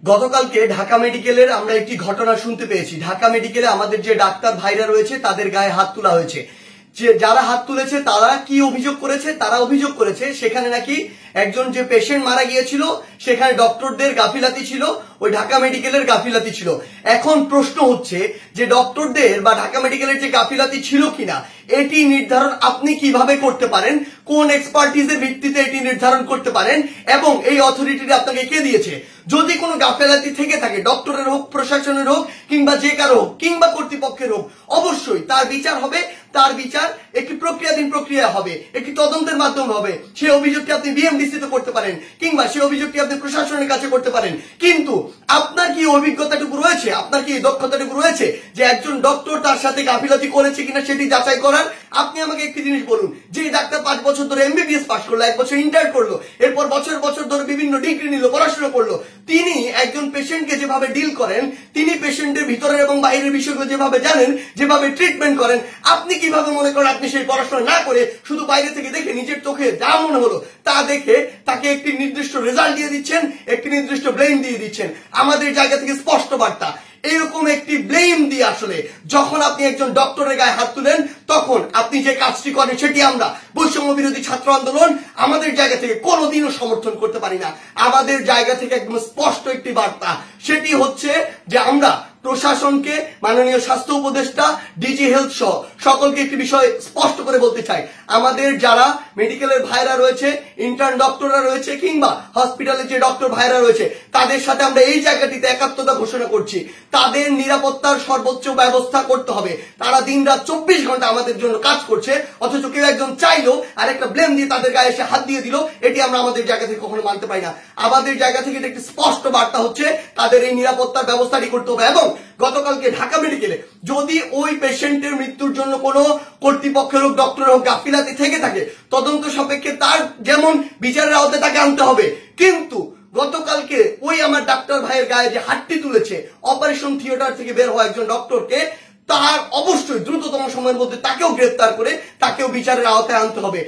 গতকালকে ঢাকা মেডিকেলের আমরা একটি ঘটনা শুনতে পেয়েছি। ঢাকা মেডিকেলে আমাদের যে ডাক্তার ভাইরা রয়েছে তাদের গায়ে হাত তোলা হয়েছে। যে যারা হাত তুলেছে তারা কি অভিযোগ করেছে? তারা অভিযোগ করেছে সেখানে নাকি একজন যে পেশেন্ট মারা গিয়েছিল সেখানে ডক্টরদের গাফিলাতি ছিল, ওই ঢাকা মেডিকেলের গাফিলাতি ছিল। এখন প্রশ্ন হচ্ছে যে ডক্টরদের বা ঢাকা মেডিকেলের যে গাফিলাতি ছিল কিনা এটি নির্ধারণ আপনি কিভাবে করতে পারেন, কোন এক্সপার্টিজের ভিত্তিতে এটি নির্ধারণ করতে পারেন এবং এই অথরিটিটি আপনাকে কে দিয়েছে? যদি কোনো গাফিলাতি থেকে থাকে, ডক্টরের হোক, প্রশাসনের হোক, কিংবা যে কারো হোক, কিংবা কর্তৃপক্ষের হোক, অবশ্যই তার বিচার হবে। তার বিচার একটি প্রক্রিয়াধীন প্রক্রিয়া হবে, একটি তদন্তের মাধ্যমে হবে। সেই অভিযোগটি আপনি বিএমডিসি তে করতে পারেন কিংবা সেই অভিযোগটি আপনি প্রশাসনের কাছে করতে পারেন। কিন্তু আপনার কি অভিজ্ঞতাটুকু রয়েছে, আপনার কি দক্ষতাটুকু রয়েছে যে একজন ডক্টর তার সাথে গাফিলতি করেছে কিনা সেটি যাচাই করার? আপনি আমাকে একটি জিনিস বলুন, যে ডাক্তার 5 বছর ধরে এমবিবিএস পাস করলো, 1 বছর ইন্টার্ন করলো, এরপর বছর বছর ধরে বিভিন্ন ডিগ্রি নিল, পড়াশোনা করলো, তিনি একজন পেশেন্টকে যেভাবে ডিল করেন, তিনি পেশেন্টের ভিতরের এবং বাইরের বিষয়গুলো যেভাবে জানেন, যেভাবে ট্রিটমেন্ট করেন, আপনি কিভাবে মনে করেন আপনি সেই পড়াশোনা না করে শুধু বাইরে থেকে দেখে নিজের চোখে যা মনে হলো তা দেখে তাকে একটি নির্দিষ্ট রেজাল্ট দিয়ে দিচ্ছেন, একটি নির্দিষ্ট ব্লেম দিয়ে দিচ্ছেন? আমাদের জায়গা থেকে স্পষ্ট বার্তা, এরকম একটি ব্লেম দিয়ে আসলে যখন আপনি একজন ডক্টরের গায়ে হাত তুলেন তখন আপনি যে কাজটি করেন সেটি আমরা বৈষম্য বিরোধী ছাত্র আন্দোলন আমাদের জায়গা থেকে কোনোদিনও সমর্থন করতে পারি না। আমাদের জায়গা থেকে একদম স্পষ্ট একটি বার্তা, সেটি হচ্ছে যে আমরা প্রশাসনকে, মাননীয় স্বাস্থ্য উপদেষ্টা, ডিজি হেলথ সহ সকলকে একটি বিষয় স্পষ্ট করে বলতে চাই, আমাদের যারা মেডিকেলের ভাইরা রয়েছে, ইন্টার্ন ডক্টররা রয়েছে, কিংবা হসপিটালের যে ডক্টর ভাইরা রয়েছে, তাদের সাথে আমরা এই জায়গাটিতে একাত্মতা ঘোষণা করছি। তাদের নিরাপত্তার সর্বোচ্চ ব্যবস্থা করতে হবে। তারা দিনরাত 24 ঘন্টা আমাদের জন্য কাজ করছে, অথচ কেউ একজন চাইলো আর একটা ব্লেম দিয়ে তাদের গায়ে এসে হাত দিয়ে দিল, এটি আমরা আমাদের জায়গা থেকে কখনো মানতে পারি না। আমাদের জায়গা থেকে একটি স্পষ্ট বার্তা হচ্ছে তাদের এই নিরাপত্তার ব্যবস্থাটি করতে হবে। এবং গতকালকে ঢাকা মেডিকেলে যদি ওই পেশেন্টের মৃত্যুর জন্য কোনো কর্তৃপক্ষের হোক, ডক্টরের হোক গাফিলাতি থেকে থাকে, তদন্ত সাপেক্ষে তার যেমন বিচারের আওতায় তাকে আনতে হবে। কিন্তু গতকালকে ওই আমার ডাক্তার ভাইয়ের গায়ে যে হাতটি তুলেছে অপারেশন থিয়েটার থেকে বের হওয়া একজন ডক্টরকে, তার অবশ্যই দ্রুততম সময়ের মধ্যে তাকেও গ্রেফতার করে তাকেও বিচারের আওতায় আনতে হবে।